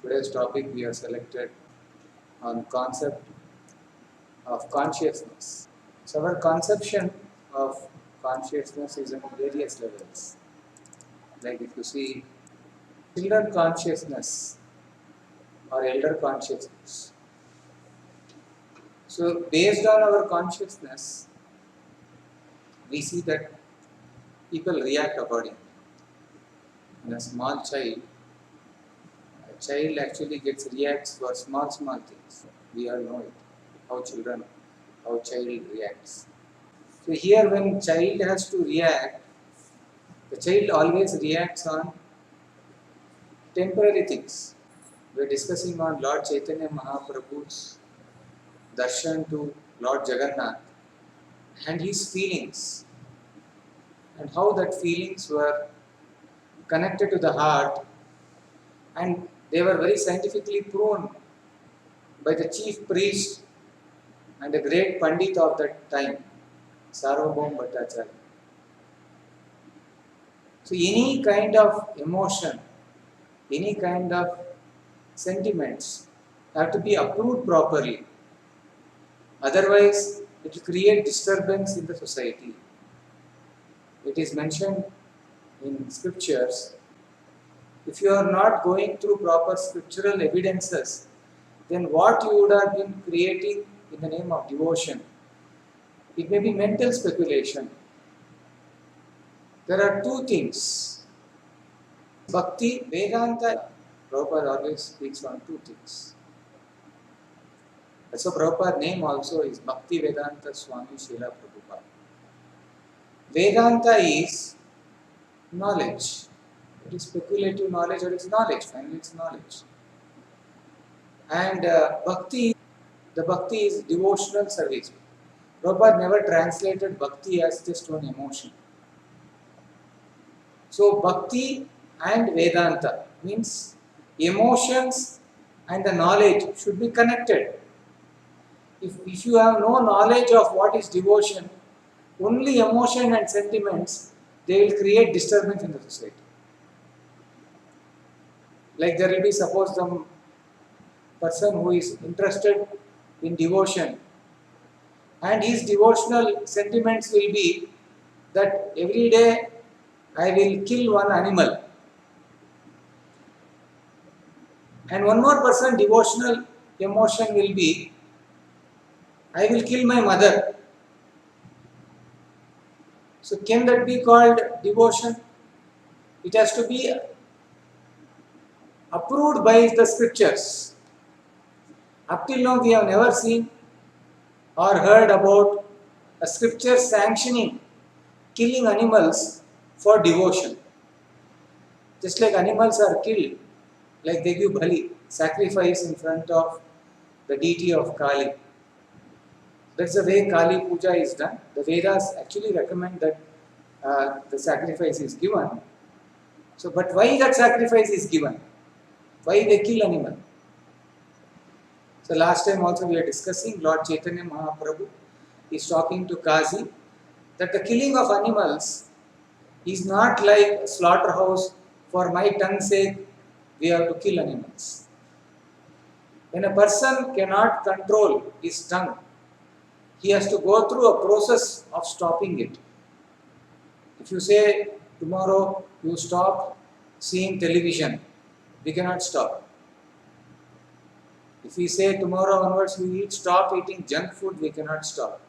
Today's topic we have selected on concept of consciousness. So our conception of consciousness is in various levels. Like if you see children consciousness or elder consciousness. So based on our consciousness, we see that people react accordingly. In a small child, a child actually reacts for small things. We all know it. How child reacts. So here when child has to react, the child always reacts on temporary things. We are discussing on Lord Chaitanya Mahaprabhu's darshan to Lord Jagannath and his feelings and how that feelings were connected to the heart, and they were very scientifically proven by the chief priest and the great Pandit of that time, Sarvabhauma Bhattacharya. So any kind of emotion, any kind of sentiments have to be approved properly. Otherwise, it will create disturbance in the society. It is mentioned in scriptures. If you are not going through proper scriptural evidences, then what you would have been creating in the name of devotion, it may be mental speculation. There are two things. Bhakti, Vedanta, Prabhupada always speaks on two things. So Prabhupada's name also is Bhakti Vedanta Swami Srila Prabhupada. Vedanta is knowledge. It is speculative knowledge or it's knowledge. Finally, it's knowledge. And Bhakti, the Bhakti is devotional service. Prabhupada never translated Bhakti as just one emotion. So Bhakti and Vedanta means emotions and the knowledge should be connected. If you have no knowledge of what is devotion, only emotion and sentiments, they will create disturbance in the society. Like there will be, suppose, some person who is interested in devotion and his devotional sentiments will be that every day I will kill one animal. And one more person devotional emotion will be I will kill my mother. So can that be called devotion? It has to be approved by the scriptures. Up till now we have never seen or heard about a scripture sanctioning killing animals for devotion. Just like animals are killed, like they give bali, sacrifice in front of the deity of Kali. That's the way Kali Puja is done. The Vedas actually recommend that the sacrifice is given. So, but why that sacrifice is given? Why they kill animal? So last time also we were discussing Lord Chaitanya Mahaprabhu is talking to Kazi that the killing of animals is not like a slaughterhouse for my tongue's sake we have to kill animals. When a person cannot control his tongue, he has to go through a process of stopping it. If you say tomorrow you stop seeing television, we cannot stop. If we say tomorrow onwards you stop eating junk food, we cannot stop.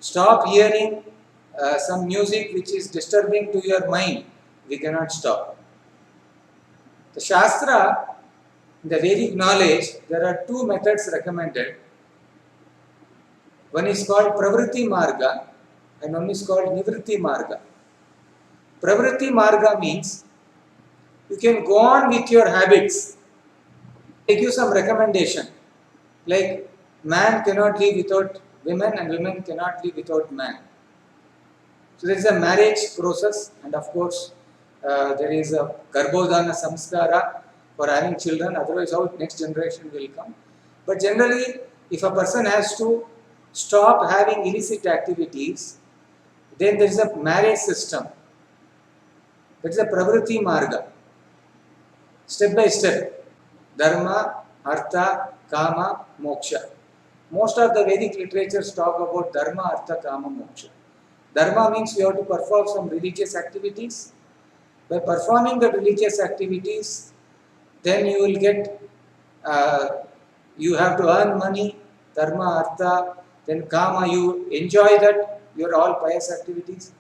Stop hearing some music which is disturbing to your mind, we cannot stop. The Shastra, the Vedic knowledge, there are two methods recommended. One is called Pravritti Marga and one is called Nivritti Marga. Pravritti Marga means you can go on with your habits. They give some recommendation like man cannot live without women and women cannot live without man. So there is a marriage process and of course there is a Garbhodana Samskara for having children, otherwise how next generation will come. But generally if a person has to stop having illicit activities, then there is a marriage system. That is a Pravritti Marga. Step by step. Dharma, Artha, Kama, Moksha. Most of the Vedic literatures talk about Dharma, Artha, Kama, Moksha. Dharma means you have to perform some religious activities. By performing the religious activities, then you will get, you have to earn money, Dharma, Artha, then Kama, you enjoy that, your all pious activities.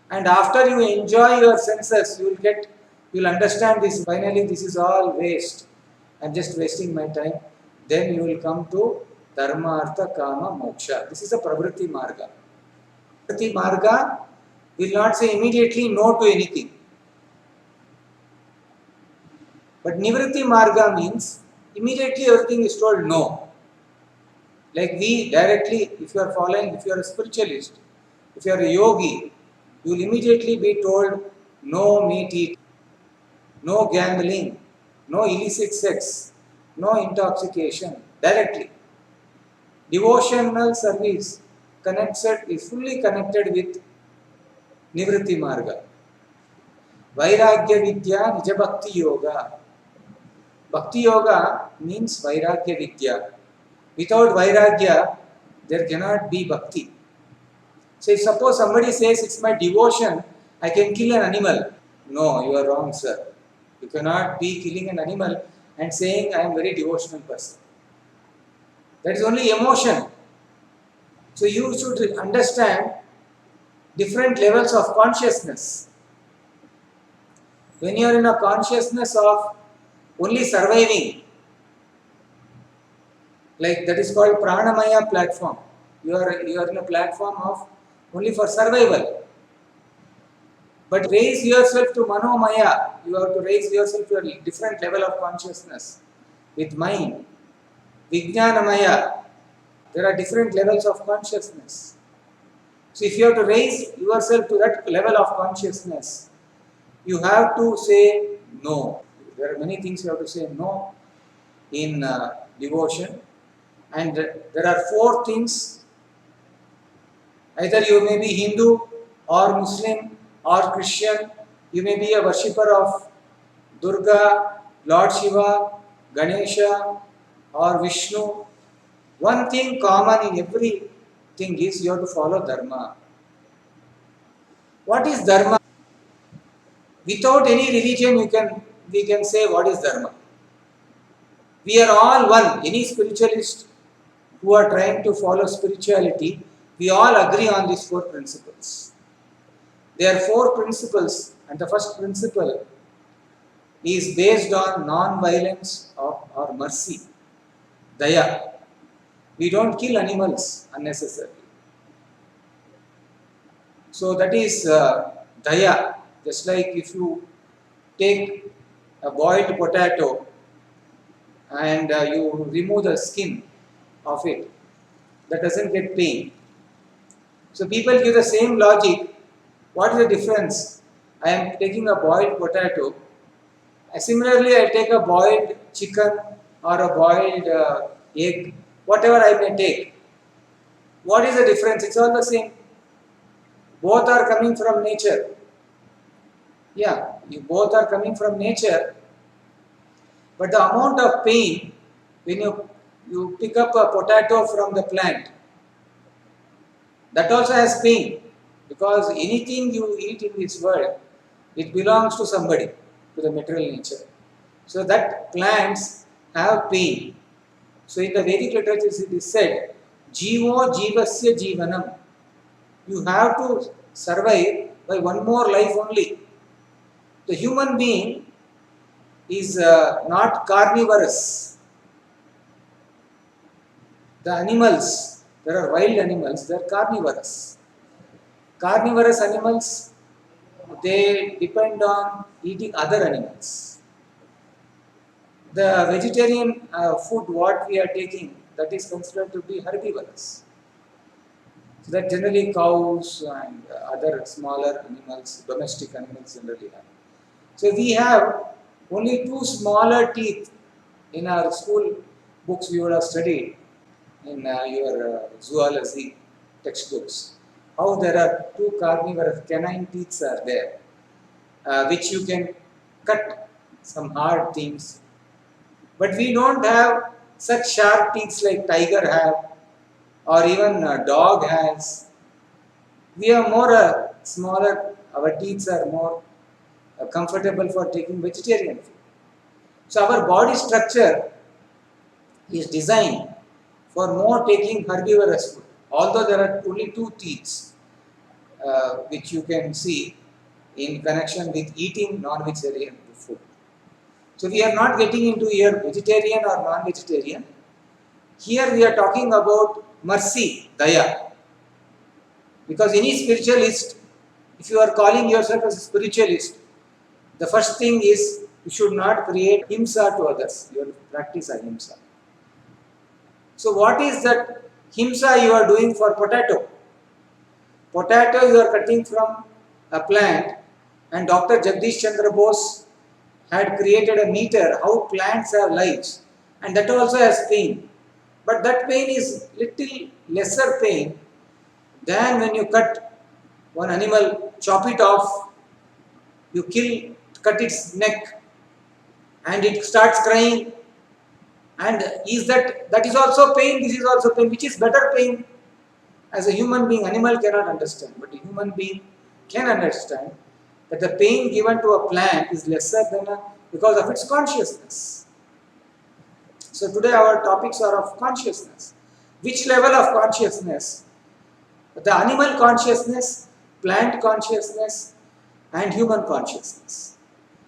And after you enjoy your senses, you will understand this, finally this is all waste. I am just wasting my time. Then you will come to Dharma, Artha, Kama, Moksha. This is a Pravritti Marga. Pravritti Marga will not say immediately no to anything. But Nivritti Marga means immediately everything is told no. Like we directly, if you are following, if you are a spiritualist, if you are a yogi, you will immediately be told no meat eating, no gambling, no illicit sex, no intoxication, directly. Devotional service is fully connected with Nivritti Marga. Vairagya Vidya Nija Bhakti Yoga. Bhakti Yoga means Vairagya Vidya. Without Vairagya, there cannot be Bhakti. So if suppose somebody says it's my devotion, I can kill an animal. No, you are wrong, sir. You cannot be killing an animal and saying I am very devotional person. That is only emotion. So you should understand different levels of consciousness. When you are in a consciousness of only surviving, like that is called Pranamaya platform. You are in a platform of only for survival. But raise yourself to Manomaya. You have to raise yourself to a different level of consciousness with mind. Vijnanamaya. There are different levels of consciousness. So if you have to raise yourself to that level of consciousness, you have to say no. There are many things you have to say no in devotion. And there are 4 things. Either you may be Hindu or Muslim or Christian. You may be a worshipper of Durga, Lord Shiva, Ganesha or Vishnu. One thing common in everything is you have to follow Dharma. What is Dharma? Without any religion, we can say what is Dharma. We are all one. Any spiritualist who are trying to follow spirituality, we all agree on these 4 principles. There are 4 principles, and the first principle is based on non-violence or mercy, daya. We don't kill animals unnecessarily. So that is daya. Just like if you take a boiled potato and you remove the skin of it, that doesn't get pain. So people give the same logic. What is the difference? I am taking a boiled potato. Similarly, I take a boiled chicken or a boiled egg, whatever I may take. What is the difference? It's all the same. Both are coming from nature. Yeah, both are coming from nature. But the amount of pain when you pick up a potato from the plant, that also has pain, because anything you eat in this world, it belongs to somebody, to the material nature. So that plants have pain. So in the Vedic literature it is said, Jivo Jivasya Jivanam. You have to survive by one more life only. The human being is not carnivorous. The animals, there are wild animals, they are carnivorous. Carnivorous animals, they depend on eating other animals. The vegetarian food what we are taking, that is considered to be herbivorous. So that generally cows and other smaller animals, domestic animals generally have. So we have only 2 smaller teeth in our school books we would have studied in your zoology textbooks. How there are 2 carnivorous canine teeth are there, which you can cut some hard things But we don't have such sharp teeth like tiger have, or even a dog has. We are more smaller, our teeth are more comfortable for taking vegetarian food. So our body structure is designed for more taking herbivorous food. Although there are only two teeth which you can see in connection with eating non-vegetarian food. So we are not getting into here vegetarian or non-vegetarian. Here we are talking about mercy, daya. Because any spiritualist, if you are calling yourself as a spiritualist, the first thing is you should not create himsa to others. You have to practice ahimsa. So what is that himsa you are doing for potato? Potato you are cutting from a plant, and Dr. Jagdish Chandra Bose had created a meter how plants have lives, and that also has pain. But that pain is little lesser pain than when you cut one animal, chop it off, you cut its neck, and it starts crying. And that is also pain, this is also pain. Which is better pain? As a human being, animal cannot understand, but a human being can understand that the pain given to a plant is lesser than because of its consciousness. So today our topics are of consciousness. Which level of consciousness? The animal consciousness, plant consciousness, and human consciousness.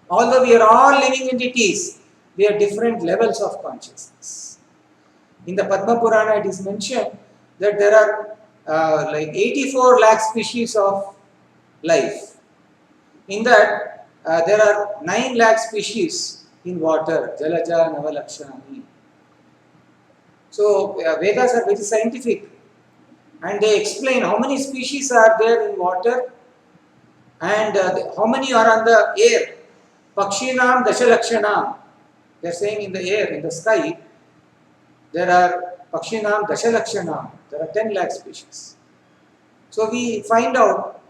Although we are all living entities, we have different levels of consciousness. In the Padma Purana, it is mentioned that there are like 84 lakh species of life. In that, there are 9 lakh species in water, Jalaja, Navalakshani. So, Vedas are very scientific, and they explain how many species are there in water and how many are on the air. Pakshinam Dashalakshanam. They are saying in the air, in the sky, there are Pakshinam Dashalakshanam. There are 10 lakh species. So we find out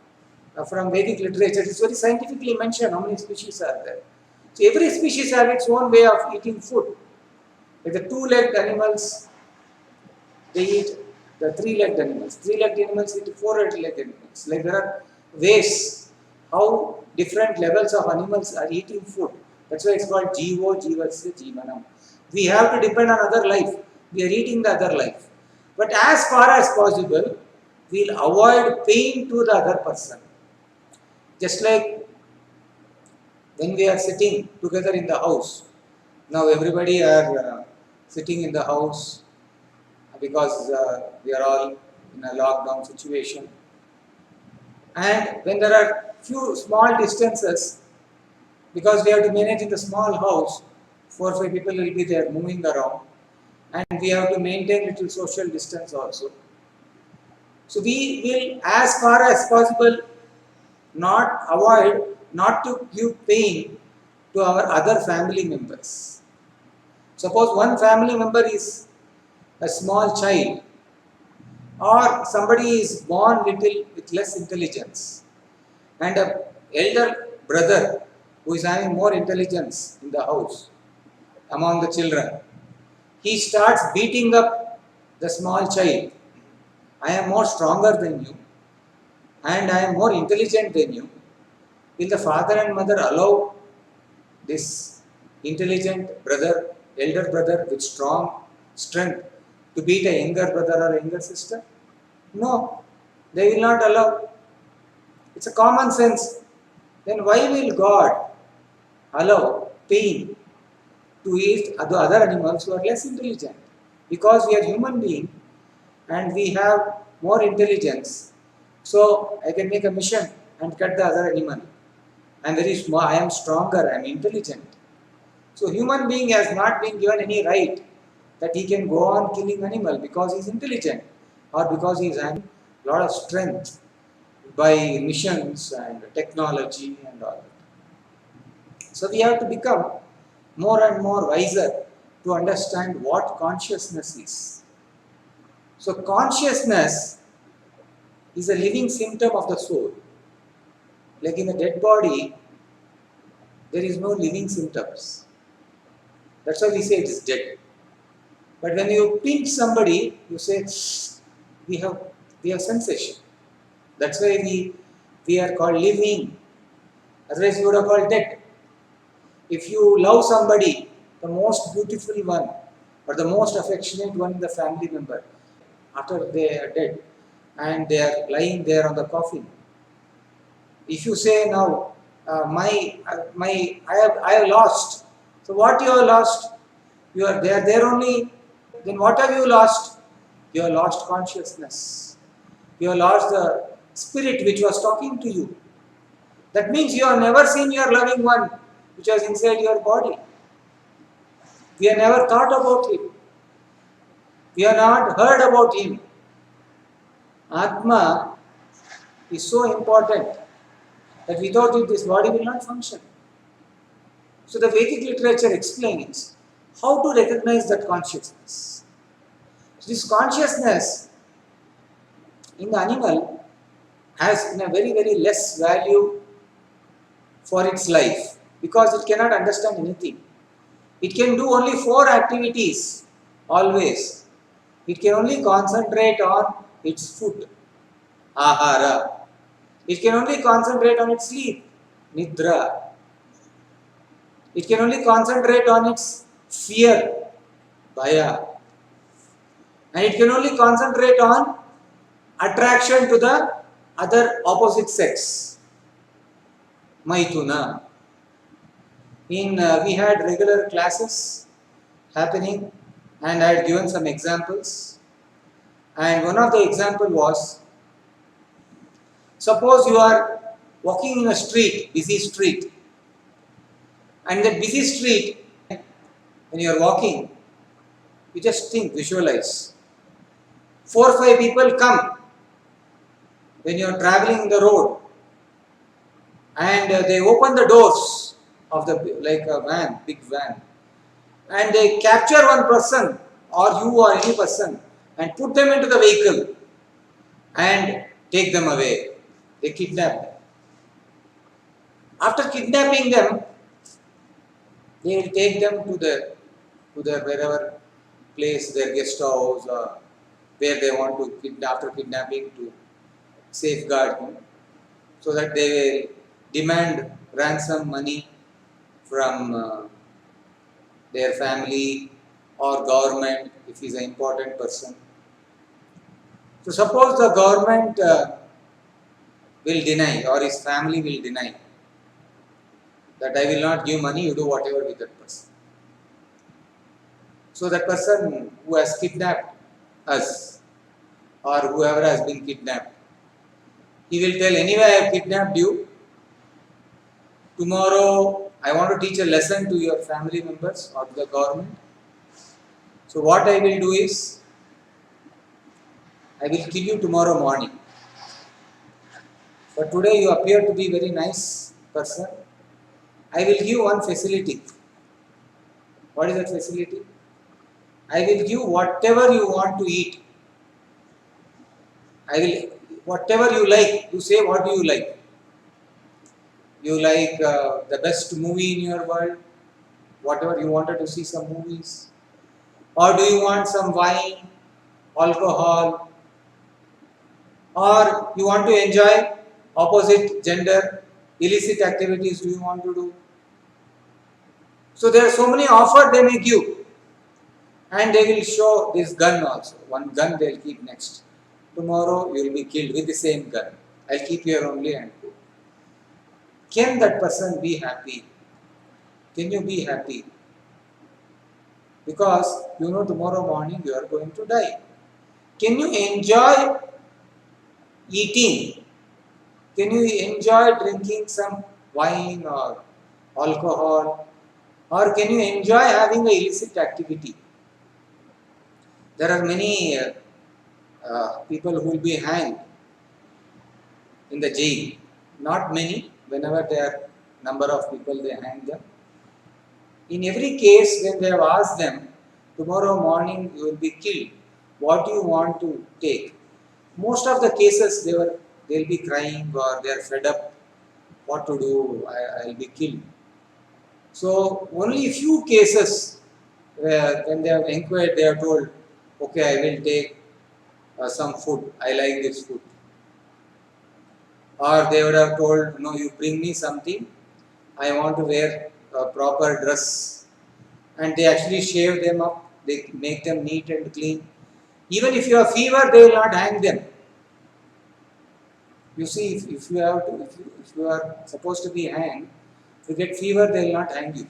from Vedic literature, it is very scientifically mentioned how many species are there. So every species has its own way of eating food. Like the two-legged animals, they eat the three-legged animals. Three-legged animals eat four-legged animals. Like there are ways how different levels of animals are eating food. That's why it's called Jivo, Jivasya, Jivanam. We have to depend on other life. We are eating the other life. But as far as possible, we'll avoid pain to the other person. Just like when we are sitting together in the house. Now everybody are sitting in the house because we are all in a lockdown situation. And when there are few small distances, because we have to manage in the small house, 4 or 5 people will be there moving around, and we have to maintain little social distance also. So we will, as far as possible, not to give pain to our other family members. Suppose one family member is a small child, or somebody is born little with less intelligence, and a elder brother who is having more intelligence in the house among the children, he starts beating up the small child. I am more stronger than you, and I am more intelligent than you. Will the father and mother allow this intelligent brother, elder brother with strong strength to beat a younger brother or younger sister? No, they will not allow. It's a common sense. Then why will God allow pain to eat the other animals who are less intelligent? Because we are human beings and we have more intelligence. So I can make a mission and cut the other animal. I am very small, I am stronger, I am intelligent. So human being has not been given any right that he can go on killing animal because he is intelligent or because he is having a lot of strength by missions and technology and all that. So we have to become more and more wiser to understand what consciousness is. So consciousness is a living symptom of the soul. Like in a dead body, there is no living symptoms. That's why we say it is dead. But when you pinch somebody, you say we have sensation. That's why we are called living. Otherwise, you would have called dead. If you love somebody, the most beautiful one or the most affectionate one in the family member, after they are dead and they are lying there on the coffin, if you say now, I have lost. So what you have lost? You are there only. Then what have you lost? You have lost consciousness. You have lost the spirit which was talking to you. That means you have never seen your loving one which was inside your body. We have never thought about him. We have not heard about him. Atma is so important that without it this body will not function. So the Vedic literature explains how to recognize that consciousness. So this consciousness in the animal has in a very, very less value for its life because it cannot understand anything. It can do only 4 activities always. It can only concentrate on its food, ahara. It can only concentrate on its sleep, nidra. It can only concentrate on its fear, bhaya. And it can only concentrate on attraction to the other opposite sex, maithuna. We had regular classes happening and I had given some examples. And one of the example was, suppose you are walking in a street, busy street, and that busy street, when you are walking, you just think, visualize. 4 or 5 people come when you are traveling in the road and they open the doors of the, like a van, big van, and they capture one person or you or any person and put them into the vehicle and take them away. They kidnap them. After kidnapping them, they will take them to their wherever place, their guest house, or where they want to after kidnapping to safeguard him, so that they will demand ransom money from their family or government if he is an important person. So suppose the government will deny or his family will deny that I will not give money, you do whatever with that person. So that person who has kidnapped us or whoever has been kidnapped, he will tell, anyway I have kidnapped you, tomorrow I want to teach a lesson to your family members or to the government. So what I will do is, I will kill you tomorrow morning. But today you appear to be a very nice person. I will give one facility. What is that facility? I will give whatever you want to eat. I will, whatever you like, you say what do you like? You like the best movie in your world? Whatever you wanted to see some movies? Or do you want some wine, alcohol? Or you want to enjoy opposite gender, illicit activities do you want to do? So there are so many offers they may give. And they will show this gun also. One gun they will keep next. Tomorrow you will be killed with the same gun. I will keep here only and go. Can that person be happy? Can you be happy? Because you know tomorrow morning you are going to die. Can you enjoy eating? Can you enjoy drinking some wine or alcohol? Or can you enjoy having an illicit activity? There are many people who will be hanged in the jail. Not many, whenever there are number of people they hang them. In every case, when they have asked them, tomorrow morning you will be killed, what do you want to take? Most of the cases they will be crying or they are fed up, what to do, I will be killed. So only few cases where when they have inquired, they are told, okay, I will take some food, I like this food. Or they would have told, no, you bring me something, I want to wear a proper dress. And they actually shave them up, they make them neat and clean. Even if you have fever, they will not hang them. You see, if you are supposed to be hanged, if you get fever, they will not hang you.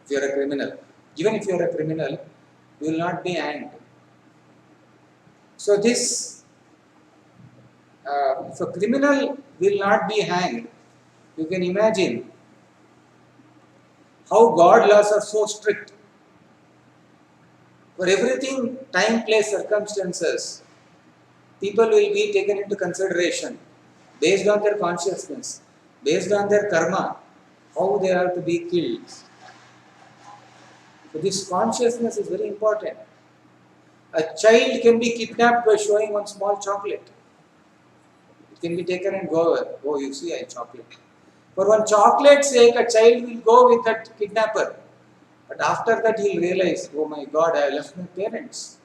If you are a criminal, even if you are a criminal, you will not be hanged. So this, if a criminal will not be hanged, you can imagine how God laws are so strict. For everything, time, place, circumstances, people will be taken into consideration based on their consciousness, based on their karma, how they are to be killed. So this consciousness is very important. A child can be kidnapped by showing one small chocolate. It can be taken and go away. Oh, you see, I chocolate. For one chocolate's sake, a child will go with that kidnapper. But after that, he will realize, oh my God, I have left my parents.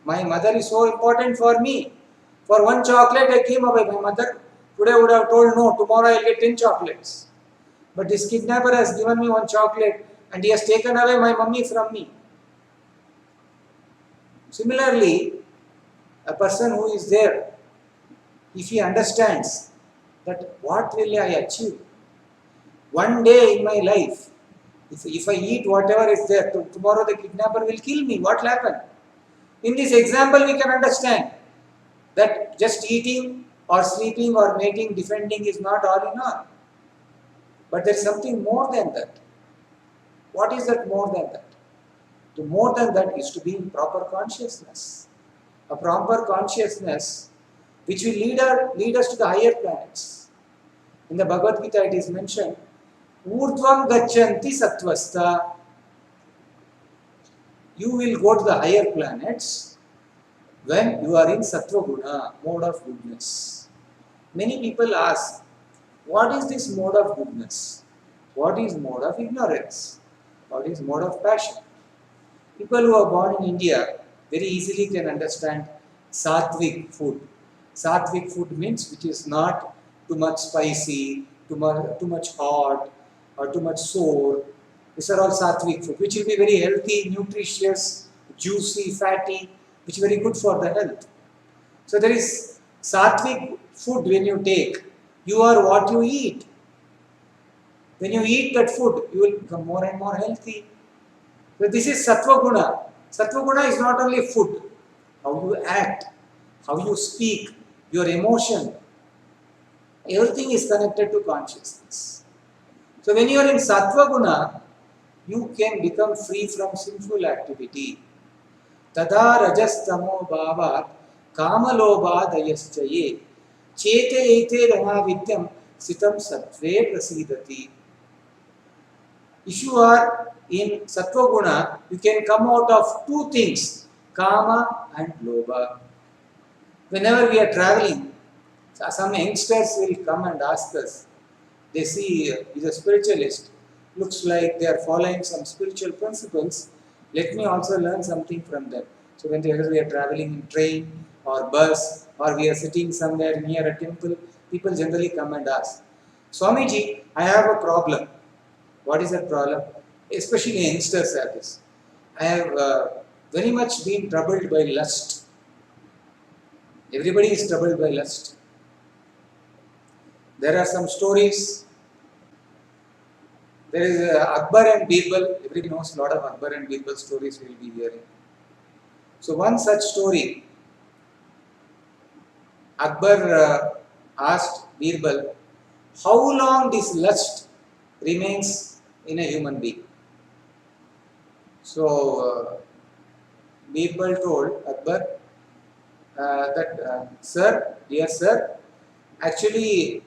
My mother is so important for me. For one chocolate, I came away. My mother today would have told, no, tomorrow I will get 10 chocolates. But this kidnapper has given me one chocolate and he has taken away my mummy from me. Similarly, a person who is there, if he understands that what will I achieve? One day in my life, if I eat whatever is there, tomorrow the kidnapper will kill me. What will happen? In this example, we can understand that just eating or sleeping or mating, defending is not all in all. But there is something more than that. What is that more than that? The more than that is to be in proper consciousness. A proper consciousness which will lead us to the higher planets. In the Bhagavad Gita it is mentioned, Urdhvam gachanti sattvastha. You will go to the higher planets when you are in sattva guna, mode of goodness. Many people ask, what is this mode of goodness? What is mode of ignorance? What is mode of passion? People who are born in India very easily can understand sattvic food. Sattvic food means which is not too much spicy, too much hot, or too much sour. These are all sattvic food, which will be very healthy, nutritious, juicy, fatty, which is very good for the health. So there is sattvic food when you take. You are what you eat. When you eat that food, you will become more and more healthy. So this is sattva guna. Sattva guna is not only food. How you act, how you speak, your emotion, everything is connected to consciousness. So when you are in sattva guna, you can become free from sinful activity. Tada rajastamo bhavat kamalobhadayaschaye chete ete ranavidyam sitam sattve prasidati. If you are in sattva guna, you can come out of two things, kama and lobha. Whenever we are traveling, some youngsters will come and ask us, they see he's a spiritualist, looks like they are following some spiritual principles, let me also learn something from them. So whenever we are traveling in train or bus or we are sitting somewhere near a temple, people generally come and ask, Swamiji, I have a problem. What is that problem? Especially youngsters have this. I have very much been troubled by lust. Everybody is troubled by lust. There are some stories. There is Akbar and Birbal. Everybody knows a lot of Akbar and Birbal stories we will be hearing. So one such story, Akbar asked Birbal, how long this lust remains in a human being? So Birbal told Akbar that, sir, dear sir, actually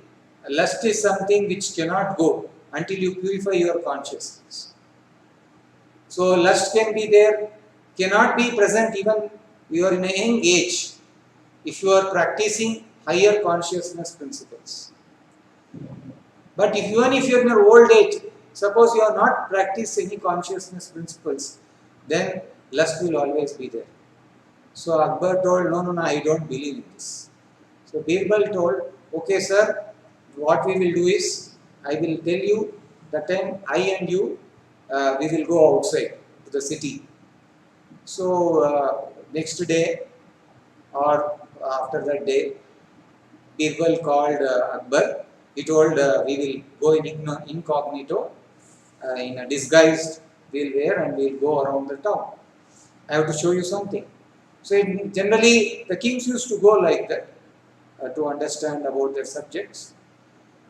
lust is something which cannot go until you purify your consciousness. So lust can be there, cannot be present even you are in a young age if you are practicing higher consciousness principles. But even if you are in your old age, suppose you are not practicing any consciousness principles, then lust will always be there. So Akbar told, no, I don't believe in this. So Birbal told, okay sir, what we will do is, I will tell you the time I and you, we will go outside to the city. So next day or after that day, Birbal called Akbar. He told, we will go in incognito, in a disguised we'll wear, and we'll go around the town. I have to show you something. So generally the kings used to go like that to understand about their subjects.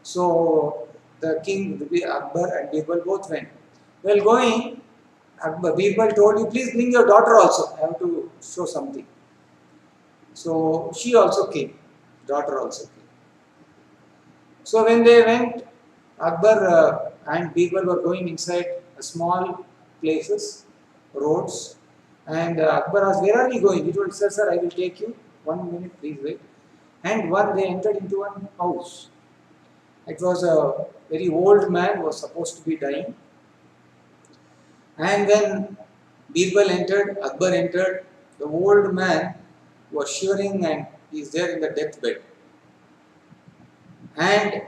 So the king, Akbar and Birbal both went. While going, Birbal told you, please bring your daughter also. I have to show something. So she also came, daughter also came. So when they went, Akbar and Birbal were going inside a small places, roads, and Akbar asked, where are we going? He told, sir, I will take you. 1 minute, please wait. And they entered into one house. It was a very old man, was supposed to be dying. And when Birbal entered, Akbar entered, the old man was shivering and he is there in the deathbed. And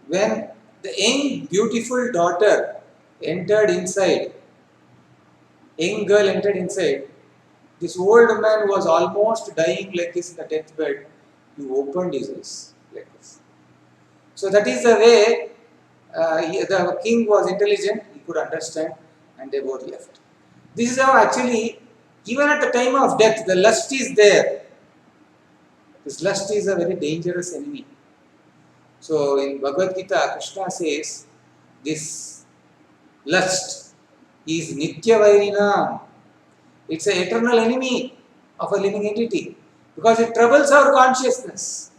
when the young beautiful daughter entered inside, young girl entered inside, this old man was almost dying like this in the deathbed. He opened his eyes like this. So that is the way the king was intelligent, he could understand, and they both left. This is how actually, even at the time of death, the lust is there. This lust is a very dangerous enemy. So in Bhagavad Gita, Krishna says, this lust is Nitya Vairina. It's an eternal enemy of a living entity because it troubles our consciousness.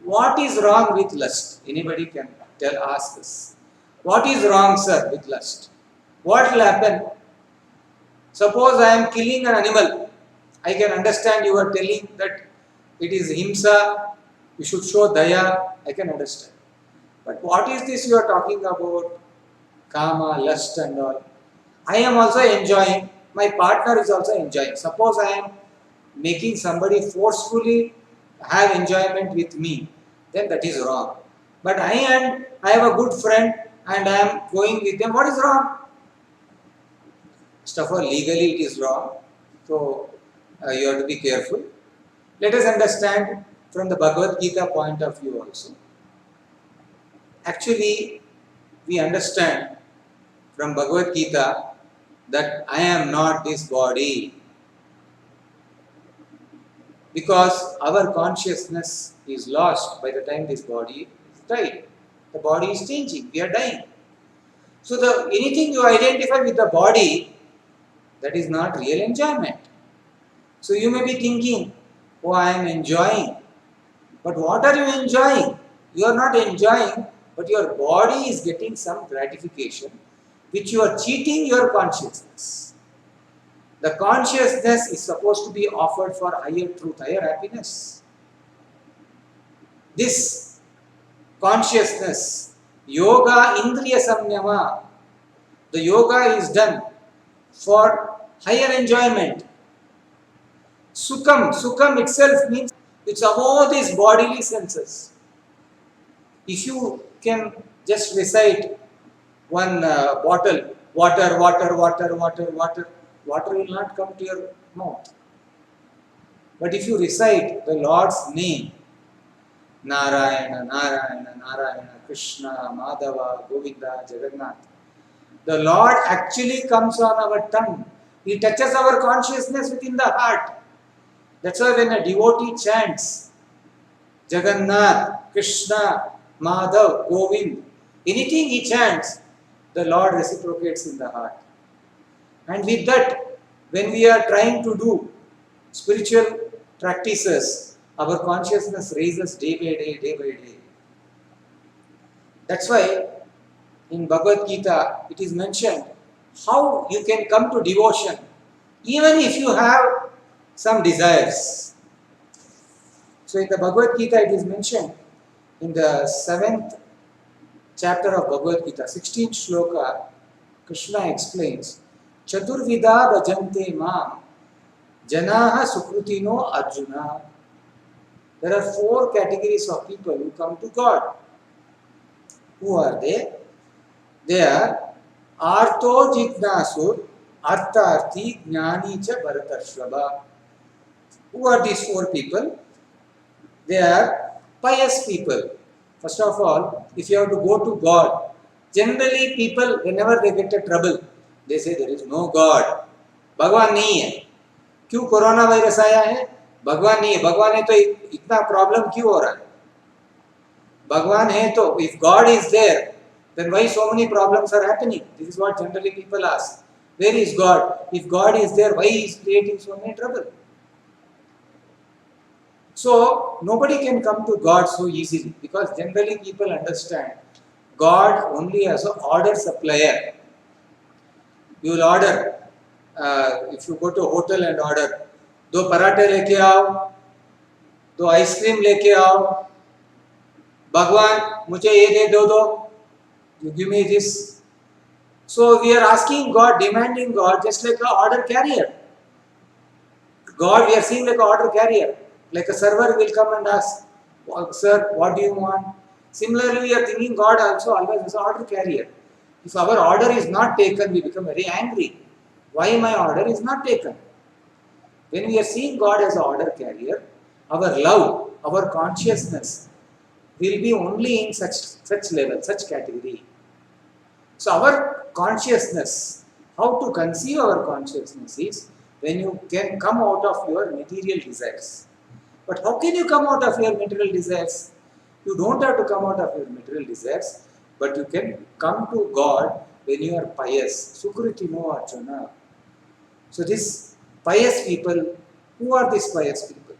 What is wrong with lust? Anybody can ask us. What is wrong, sir, with lust? What will happen? Suppose I am killing an animal. I can understand you are telling that it is himsa, you should show daya. I can understand. But what is this you are talking about? Kama, lust and all. I am also enjoying. My partner is also enjoying. Suppose I am making somebody forcefully have enjoyment with me, then that is wrong. But I have a good friend and I am going with them. What is wrong? First of all, legally it is wrong. So you have to be careful. Let us understand from the Bhagavad Gita point of view also. Actually, we understand from Bhagavad Gita that I am not this body. Because our consciousness is lost by the time this body is died. The body is changing, we are dying. So anything you identify with the body, that is not real enjoyment. So you may be thinking, oh, I am enjoying. But what are you enjoying? You are not enjoying, but your body is getting some gratification, which you are cheating your consciousness. The consciousness is supposed to be offered for higher truth, higher happiness. This consciousness, yoga indriya samyama, the yoga is done for higher enjoyment. Sukham itself means it's above these bodily senses. If you can just recite one bottle, water will not come to your mouth. But if you recite the Lord's name, Narayana, Narayana, Narayana, Krishna, Madhava, Govinda, Jagannath, the Lord actually comes on our tongue. He touches our consciousness within the heart. That's why when a devotee chants Jagannath, Krishna, Madhav, Govind, anything he chants, the Lord reciprocates in the heart. And with that, when we are trying to do spiritual practices, our consciousness raises day by day. That's why in Bhagavad Gita it is mentioned how you can come to devotion even if you have some desires. So in the Bhagavad Gita it is mentioned in the 7th chapter of Bhagavad Gita, 16th shloka, Krishna explains, Chaturvida bhajante mam janaha sukrutino Arjuna. There are 4 categories of people who come to God. Who are they? They are Artho Jignasur, Artharthi, Jnani cha Bharatarshvabha. Who are these 4 people? They are pious people. First of all, if you have to go to God, generally people, whenever they get a trouble, they say there is no God. भगवान नहीं है. क्यों corona virus आया है? भगवान नहीं है. भगवान है तो इतना प्रॉब्लम क्यों हो रहा है? भगवान है तो, if God is there, then why so many problems are happening? This is what generally people ask. Where is God? If God is there, why is creating so many trouble? So nobody can come to God so easily, because generally people understand God only as an order supplier. You will order, if you go to a hotel and order, 2 पराठे लेके आओ, 2 ice cream लेके आओ, भगवान मुझे ये दे दो, you give me this. So we are asking God, demanding God, just like an order carrier. God, we are seeing like an order carrier. Like a server will come and ask, sir, what do you want? Similarly, we are thinking God also always as an order carrier. If our order is not taken, we become very angry. Why my order is not taken? When we are seeing God as an order carrier, our love, our consciousness will be only in such level, such category. So our consciousness, how to conceive our consciousness is when you can come out of your material desires. But how can you come out of your material desires? You don't have to come out of your material desires, but you can come to God when you are pious. Sukritino Arjuna. So these pious people, who are these pious people?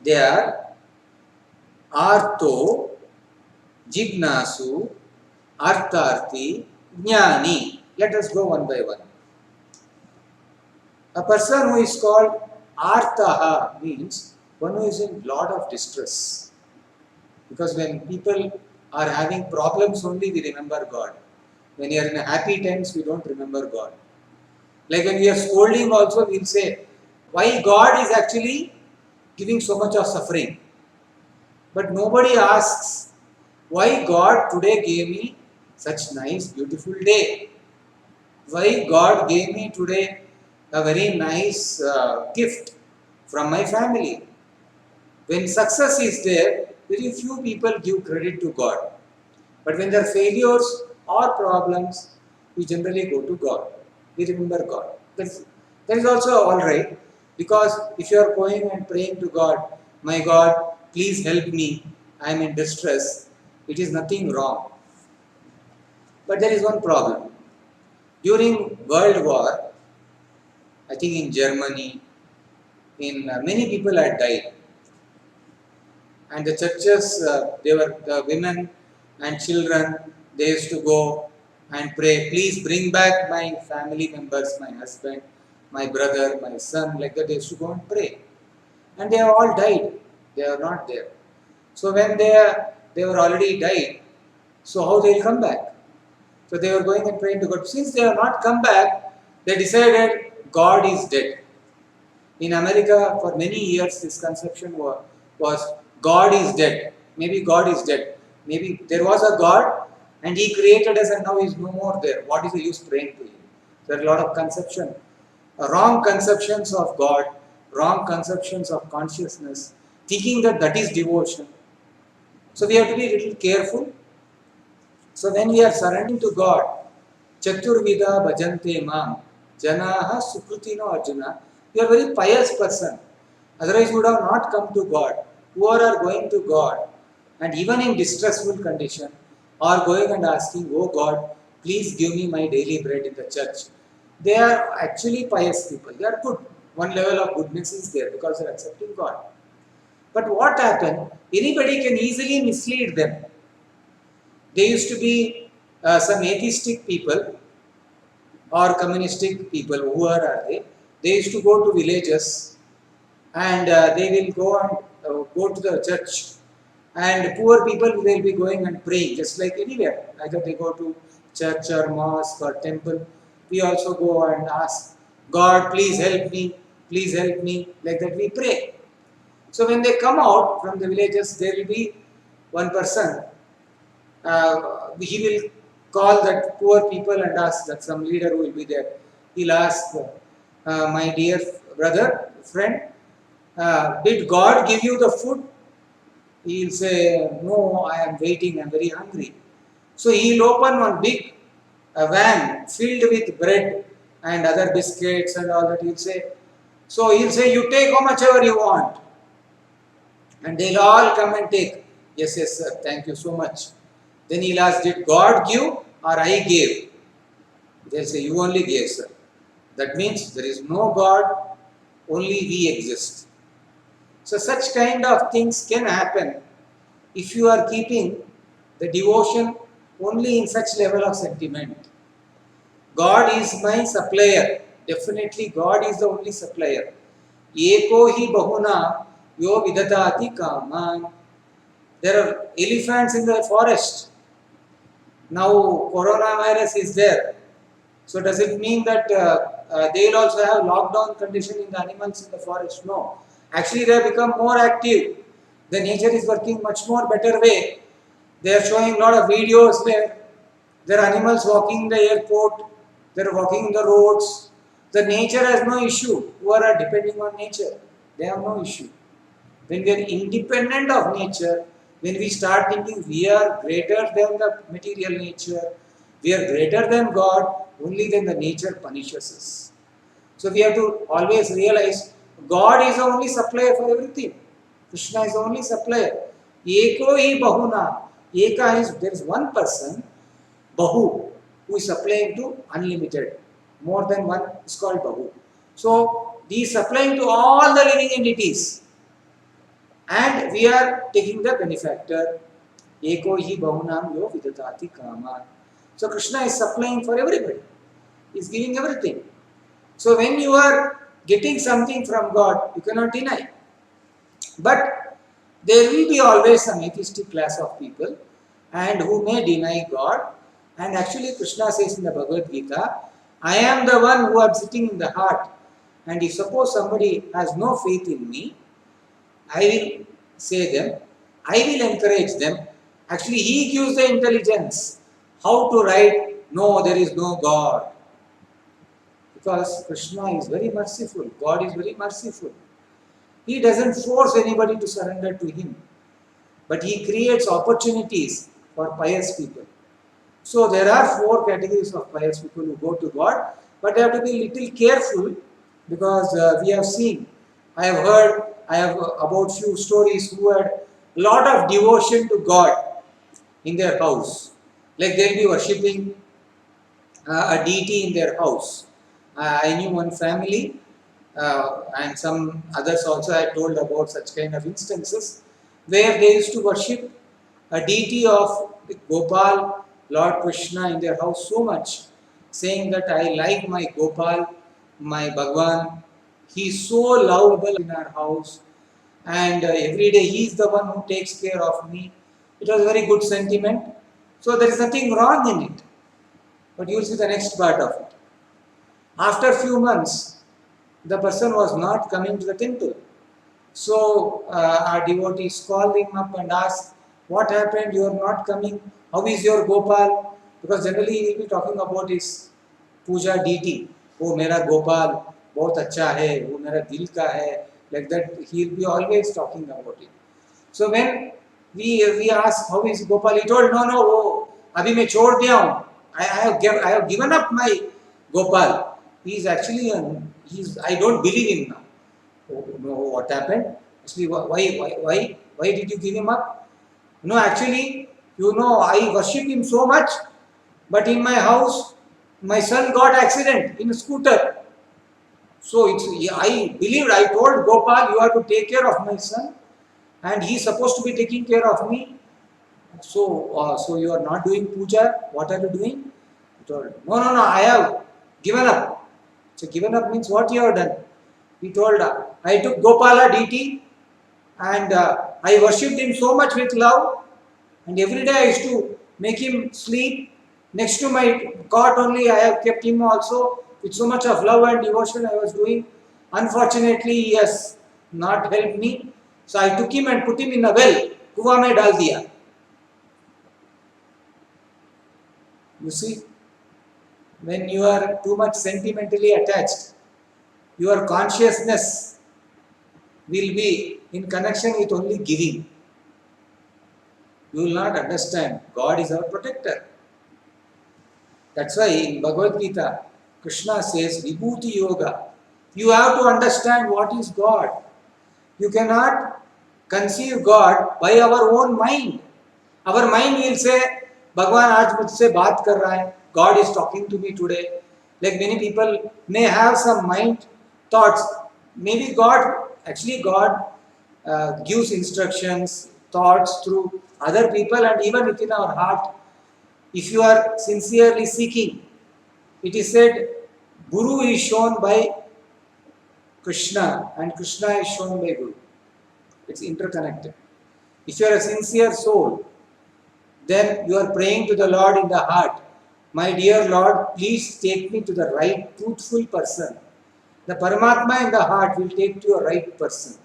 They are Artho, Jignasu, Artharthi, Jnani. Let us go one by one. A person who is called Artaha means one who is in lot of distress. Because when people are having problems only, we remember God. When you are in a happy times, we don't remember God. Like when we are scolding also, we will say, why God is actually giving so much of suffering. But nobody asks, why God today gave me such nice, beautiful day? Why God gave me today a very nice gift from my family? When success is there, very few people give credit to God. But when there are failures or problems, we generally go to God. We remember God. That is also alright, because if you are going and praying to God, my God, please help me, I am in distress, it is nothing wrong. But there is one problem. During World War, I think in Germany, many people had died. And the churches, they were the women and children, they used to go and pray, please bring back my family members, my husband, my brother, my son, like that they used to go and pray. And they have all died. They are not there. So when they were already died, so how they will come back? So they were going and praying to God. Since they have not come back, they decided God is dead. In America, for many years, this conception was God is dead. Maybe God is dead. Maybe there was a God and He created us and now He is no more there. What is the use praying to Him? There are a lot of conception, wrong conceptions of God, wrong conceptions of consciousness, thinking that that is devotion. So we have to be a little careful. So when we are surrendering to God, Chaturvida bhajante mam, janaha sukrutino Arjuna, you are a very pious person. Otherwise you would have not come to God. Whoever are going to God and even in distressful condition are going and asking, oh God, please give me my daily bread in the church. They are actually pious people. They are good. One level of goodness is there because they are accepting God. But what happened? Anybody can easily mislead them. There used to be some atheistic people or communistic people, whoever are they? They used to go to villages and they will go and go to the church, and poor people will be going and praying just like anywhere. Either they go to church or mosque or temple. we also go and ask, God, please help me, like that we pray. So when they come out from the villages, there will be one person, he will call that poor people and ask that some leader who will be there. He'll ask, my dear brother, friend, did God give you the food? He'll say, no, I am waiting, I am very hungry. So he'll open one big van filled with bread and other biscuits and all that. He'll say, you take how much ever you want. And they'll all come and take. Yes, yes, sir, thank you so much. Then he'll ask, did God give or I gave? They'll say, you only gave, sir. That means there is no God, only we exist. So such kind of things can happen if you are keeping the devotion only in such level of sentiment. God is my supplier. Definitely God is the only supplier. Eko hi bahuna yo vidatati kaman. There are elephants in the forest. Now coronavirus is there. So does it mean that they will also have lockdown condition in the animals in the forest? No. Actually they have become more active. The nature is working much more better way. They are showing a lot of videos where there are animals walking in the airport, they are walking in the roads. The nature has no issue. Who are depending on nature, they have no issue. When we are independent of nature, when we start thinking we are greater than the material nature, we are greater than God, only then the nature punishes us. So we have to always realize God is the only supplier for everything. Krishna is the only supplier. Eko hi bahuna. Eka is, there is one person, Bahu, who is supplying to unlimited. More than one is called Bahu. So he is supplying to all the living entities. And we are taking the benefactor. Eko hi bahunam yo vidatati kama. So Krishna is supplying for everybody. He is giving everything. So when you are getting something from God, you cannot deny. But there will be always some atheistic class of people and who may deny God. And actually Krishna says in the Bhagavad Gita, I am the one who am sitting in the heart. And if suppose somebody has no faith in me, I will say them, I will encourage them. Actually he gives the intelligence how to write, no, there is no God. Because Krishna is very merciful, God is very merciful. He doesn't force anybody to surrender to him, but he creates opportunities for pious people. So there are 4 categories of pious people who go to God, but they have to be little careful because we have seen, I have heard, I have about few stories who had a lot of devotion to God in their house. Like they will be worshipping a deity in their house. I knew one family and some others also I told about such kind of instances where they used to worship a deity of Gopal, Lord Krishna in their house so much, saying that I like my Gopal, my Bhagwan, he is so lovable in our house and every day he is the one who takes care of me. It was a very good sentiment. So there is nothing wrong in it. But you will see the next part of it. After few months, the person was not coming to the temple. So our devotees called him up and asked, what happened? You are not coming. How is your Gopal? Because generally he will be talking about his puja deity. Oh, mera Gopal, bahut acha hai. Oh, mera dil ka hai. Like that, he will be always talking about it. So when we asked how is Gopal, he told, no, oh, abhi main chhod diya hu. I have given up my Gopal. He is actually, I don't believe him now. Oh, no, what happened? Actually, why did you give him up? No, actually, I worship him so much, but in my house, my son got accident in a scooter. So I told Gopal, you have to take care of my son, and he is supposed to be taking care of me. So you are not doing puja. What are you doing? He told, no, I have given up. So given up means what you have done? He told, I took Gopala deity and I worshipped him so much with love, and every day I used to make him sleep Next to my cot only, I have kept him also with so much of love and devotion I was doing. Unfortunately, he has not helped me. So I took him and put him in a well. Kuwa mein dal diya. You see, when you are too much sentimentally attached, your consciousness will be in connection with only giving. You will not understand God is our protector. That's why in Bhagavad Gita, Krishna says Vibhuti Yoga. You have to understand what is God. You cannot conceive God by our own mind. Our mind will say, Bhagwan aaj mujhse baat kar raha hai. God is talking to me today. Like many people may have some mind thoughts. Maybe God gives instructions, thoughts through other people and even within our heart. If you are sincerely seeking, it is said, Guru is shown by Krishna and Krishna is shown by Guru. It's interconnected. If you are a sincere soul, then you are praying to the Lord in the heart. My dear Lord, please take me to the right, truthful person. The Paramatma in the heart will take to a right person.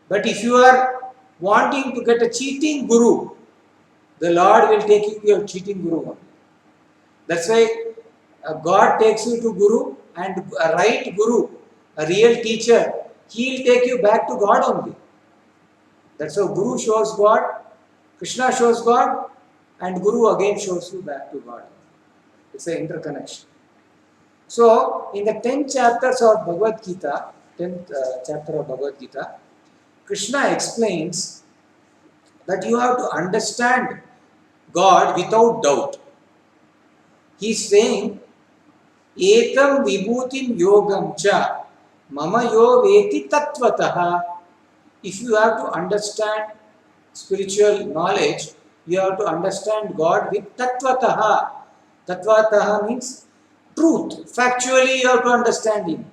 But if you are wanting to get a cheating Guru, the Lord will take you to a cheating Guru. That's why God takes you to Guru, and a right Guru, a real teacher, he will take you back to God only. That's how Guru shows God, Krishna shows God, and Guru again shows you back to God. It's an interconnection. So, in the 10 chapters of Bhagavad Gita, 10th chapter of Bhagavad Gita, Krishna explains that you have to understand God without doubt. He is saying, Etam vibhutim yogam cha mama yo veti tattvataha. If you have to understand spiritual knowledge, you have to understand God with tattvataha. Tattvataha means truth. Factually, you have to understand Him.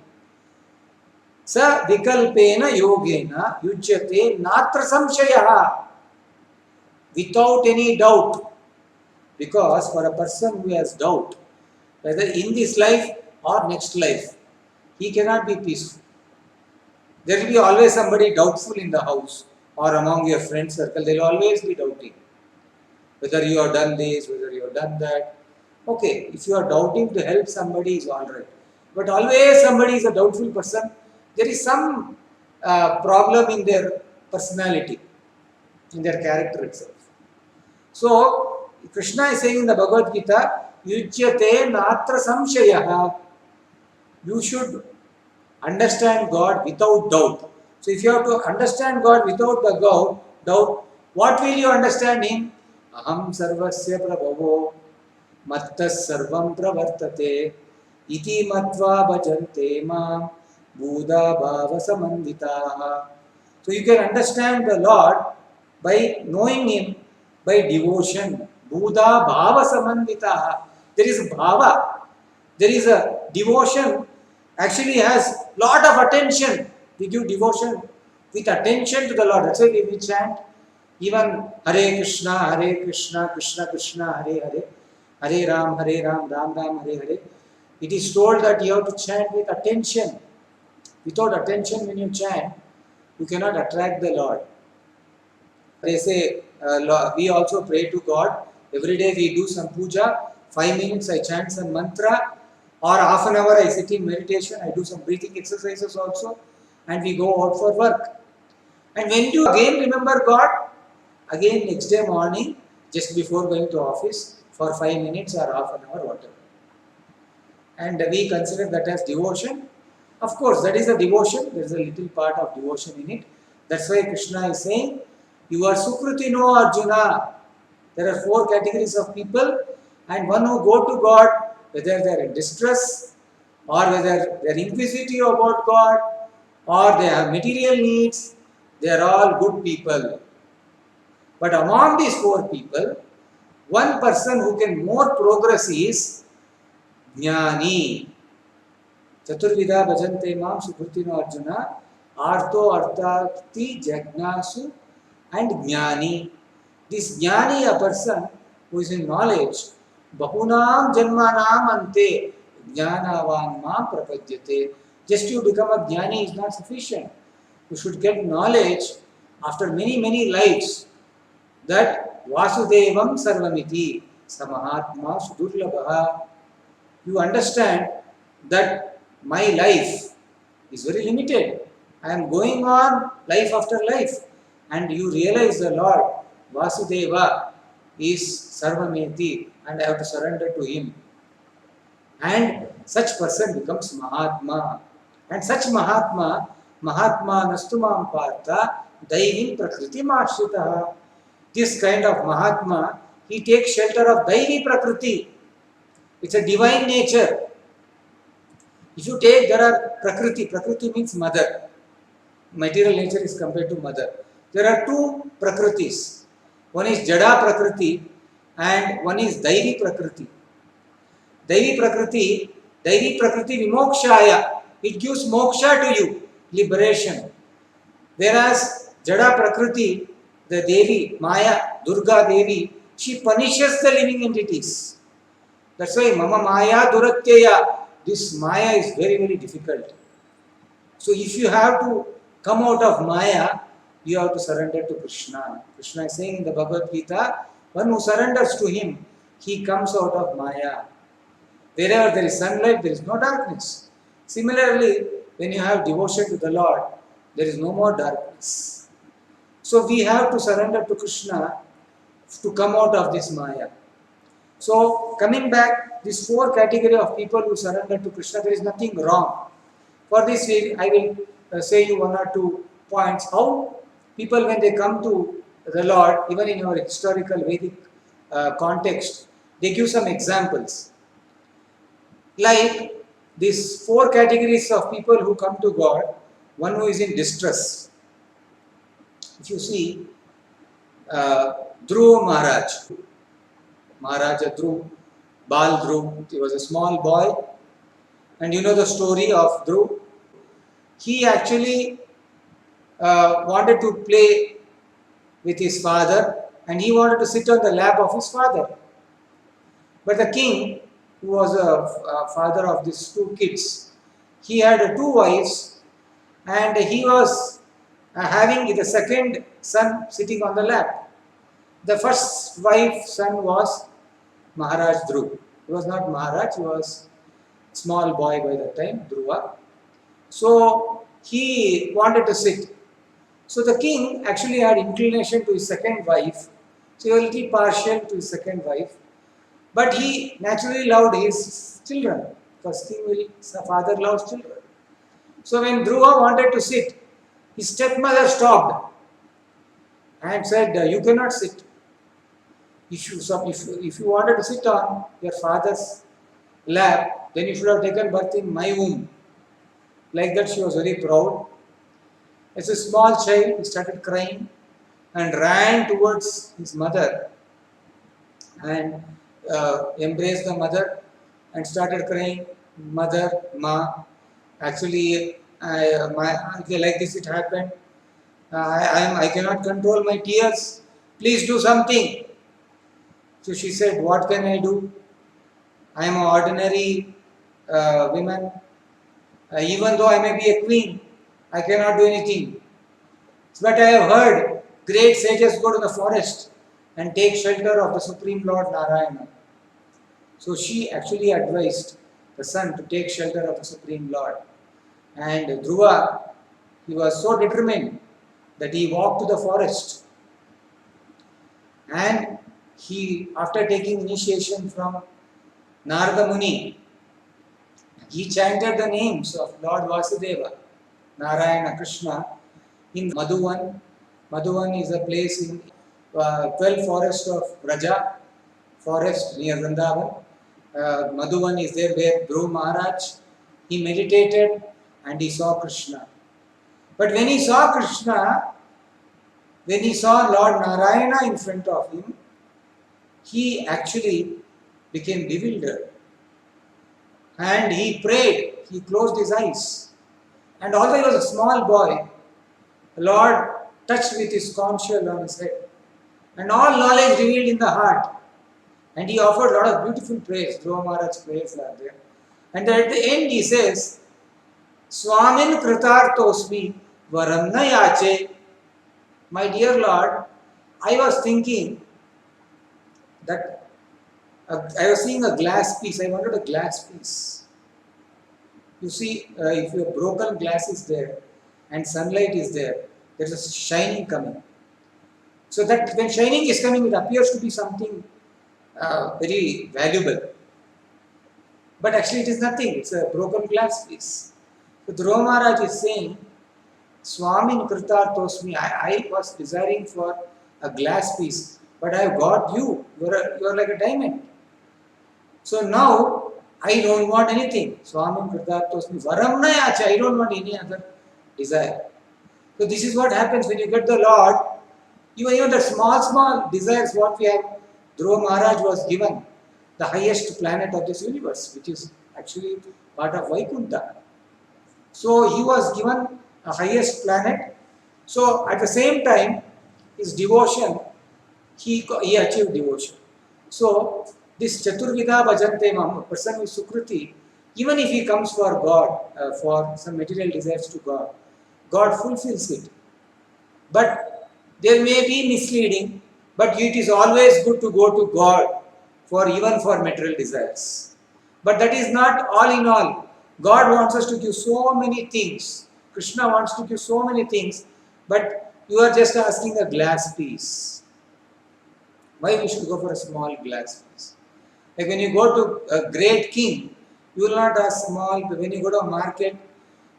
Sa vikalpena yogena yujyate natra samshayaha. Without any doubt. Because for a person who has doubt, whether in this life or next life, he cannot be peaceful. There will be always somebody doubtful in the house or among your friend circle. They will always be doubting whether you have done this, whether you have done that. Okay, if you are doubting to help somebody is all right. But always somebody is a doubtful person. There is some problem in their personality, in their character itself. So, Krishna is saying in the Bhagavad Gita, Yujyate natra samshayaha. You should understand God without doubt. So, if you have to understand God without the doubt, what will you understand Him? Aham sarvasya prabhavo mattas sarvam pravartate iti matva bhajante mam buddha bhava samanditaha. So, you can understand the Lord by knowing Him by devotion. Buddha bhava samanditaha. There is bhava. There is a devotion. Actually has lot of attention. We give devotion with attention to the Lord. That's why we chant even Hare Krishna, Krishna Krishna, Hare Hare, Hare Ram, Ram Ram, Hare Hare. It is told that you have to chant with attention. Without attention, when you chant, you cannot attract the Lord. They say, we also pray to God. Every day we do some puja. 5 minutes I chant some mantra. Or half an hour I sit in meditation. I do some breathing exercises also. And we go out for work. And when you again remember God, again next day morning, just before going to office, for 5 minutes or half an hour, whatever. And we consider that as devotion. Of course, that is a devotion. There is a little part of devotion in it. That's why Krishna is saying, you are Sukritino Arjuna. There are 4 categories of people, and one who go to God, whether they are in distress, or whether they are inquisitive about God, or they have material needs, they are all good people. But among these 4 people, one person who can more progress is Jnani. Chaturvida bhajante mam Sukritino Arjuna, Artho Arthati Jagnasu and Jnani. This Jnani, a person who is in knowledge, bahunam janmanam ante jnanavan mam prapadyate. Just to become a jnani is not sufficient. You should get knowledge after many, many lives that Vasudevam Sarvamiti Samahatma Sudurlabha. You understand that my life is very limited. I am going on life after life. And you realize the Lord Vasudeva is Sarvameti and I have to surrender to him. And such person becomes Mahatma. And such Mahatma, Mahatma Nastumam Partha, Daivin Prakriti Mashitaha. This kind of Mahatma, he takes shelter of Daivi Prakriti. It's a divine nature. If you take, there are Prakriti. Prakriti means mother. Material nature is compared to mother. There are two Prakritis. One is Jada Prakriti and one is Daivi Prakriti. Daivi Prakriti Vimokshaya. It gives moksha to you, liberation. Whereas Jada Prakriti, the Devi, Maya, Durga Devi, she punishes the living entities. That's why Mama Maya Duratteya, this Maya is very, very difficult. So if you have to come out of Maya, you have to surrender to Krishna. Krishna is saying in the Bhagavad Gita, one who surrenders to him, he comes out of Maya. Wherever there is sunlight, there is no darkness. Similarly, when you have devotion to the Lord, there is no more darkness. So we have to surrender to Krishna to come out of this Maya. So coming back, these four category of people who surrender to Krishna, there is nothing wrong. For this, I will say you one or two points. How people, when they come to the Lord, even in our historical Vedic context, they give some examples. Like these four categories of people who come to God, one who is in distress. If you see, Dhruv Maharaja Dhruv, Bal Dhruv, he was a small boy, and you know the story of Dhruv. He actually wanted to play with his father, and he wanted to sit on the lap of his father. But the king, who was a father of these two kids, he had two wives, and he was having the second son sitting on the lap. The first wife's son was Maharaj Dhruv. He was not Maharaj, he was small boy by that time, Dhruva. So he wanted to sit. So the king actually had inclination to his second wife. So he was a little partial to his second wife. But he naturally loved his children, because father loves children. So when Dhruva wanted to sit, his stepmother stopped and said, "You cannot sit. If you wanted to sit on your father's lap, then you should have taken birth in my womb." Like that, she was very proud. As a small child, he started crying and ran towards his mother and embraced the mother and started crying, "Mother, Ma, actually, like this it happened. I cannot control my tears. Please do something." So she said, "What can I do? I am an ordinary woman. Even though I may be a queen, I cannot do anything. But I have heard great sages go to the forest and take shelter of the Supreme Lord Narayana." So she actually advised the son to take shelter of the Supreme Lord. And Dhruva, he was so determined that he walked to the forest. And he, after taking initiation from Narada Muni, he chanted the names of Lord Vasudeva, Narayana, Krishna in Madhuvan. Madhuvan is a place in 12 forest of Braja, forest near Vrindavan. Madhuvan is there where Dhruv Maharaj, he meditated and he saw Krishna. But when he saw Krishna, when he saw Lord Narayana in front of him, he actually became bewildered. And he prayed, he closed his eyes. And although he was a small boy, the Lord touched with his conch shell on his head. And all knowledge revealed in the heart. And he offered a lot of beautiful praise. Dhruva Maharaj's prayers are there. And at the end he says, Swamin Kritartosmi Varanna Yache. My dear Lord, I was thinking that I was seeing a glass piece. I wanted a glass piece. You see, if your broken glass is there and sunlight is there, there is a shining coming. So that when shining is coming, it appears to be something very valuable. But actually it is nothing. It's a broken glass piece. So Dhruva Maharaj is saying, Swamin Kritartosmi, I was desiring for a glass piece, but I have got you. You are like a diamond. So now I don't want anything. Swamin Kritartosmi Varamna Yacha. I don't want any other desire. So this is what happens when you get the Lord. Even the small desires what we have. Dhruva Maharaj was given the highest planet of this universe, which is actually part of Vaikuntha. So he was given a highest planet. So at the same time, his devotion, he achieved devotion. So this Chaturvida Bhajante Mam, a person with Sukruti, even if he comes for God, for some material desires to God, God fulfills it. But there may be misleading, but it is always good to go to God for even for material desires. But that is not all in all. God wants us to give so many things. Krishna wants to give so many things, but you are just asking a glass piece. Why we should go for a small glass piece? Like when you go to a great king, you will not ask small. When you go to a market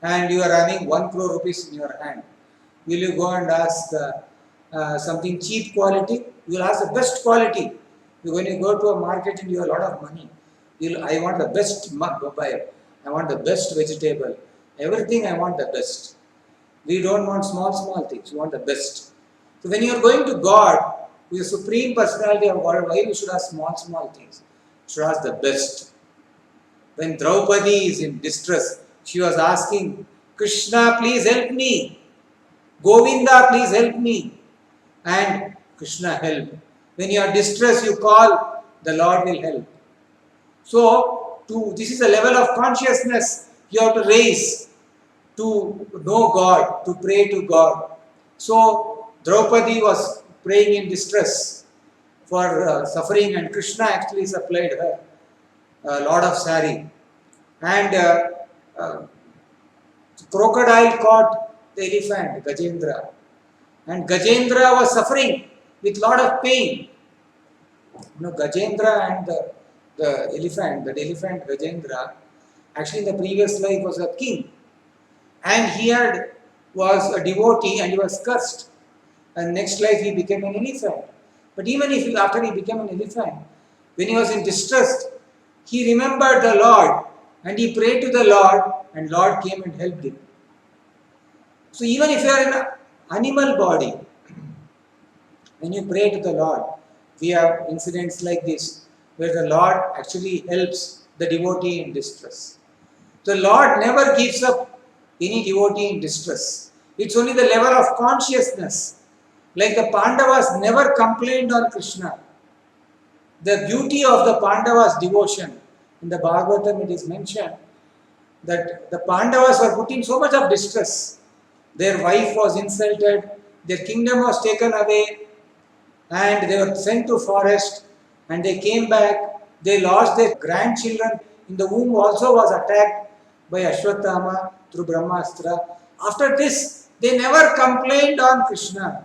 and you are having 1 crore rupees in your hand, will you go and ask something cheap quality? You will ask the best quality. When you go to a market and you have a lot of money, I want the best mobile, I want the best vegetable, everything I want the best. We don't want small things, we want the best. So when you are going to God, who is the Supreme Personality of God, why we should ask small things? We should ask the best. When Draupadi is in distress, she was asking, Krishna, please help me. Govinda, please help me. And Krishna helped. When you are distressed, you call, the Lord will help. So, this is a level of consciousness you have to raise to know God, to pray to God. So, Draupadi was praying in distress for suffering, and Krishna actually supplied her a lot of sari. And crocodile caught the elephant, Gajendra. And Gajendra was suffering with lot of pain. Gajendra and the elephant Gajendra, actually in the previous life was a king. And he was a devotee and he was cursed. And next life he became an elephant. But even if after he became an elephant, when he was in distress, he remembered the Lord and he prayed to the Lord, and Lord came and helped him. So even if you are in an animal body, when you pray to the Lord, we have incidents like this, where the Lord actually helps the devotee in distress. The Lord never gives up any devotee in distress. It's only the level of consciousness. Like the Pandavas never complained on Krishna. The beauty of the Pandavas' devotion, in the Bhagavatam it is mentioned that the Pandavas were put in so much of distress. Their wife was insulted, their kingdom was taken away, and they were sent to forest, and they came back. They lost their grandchildren in the womb, also was attacked by Ashwatthama through Brahmastra. After this, they never complained on Krishna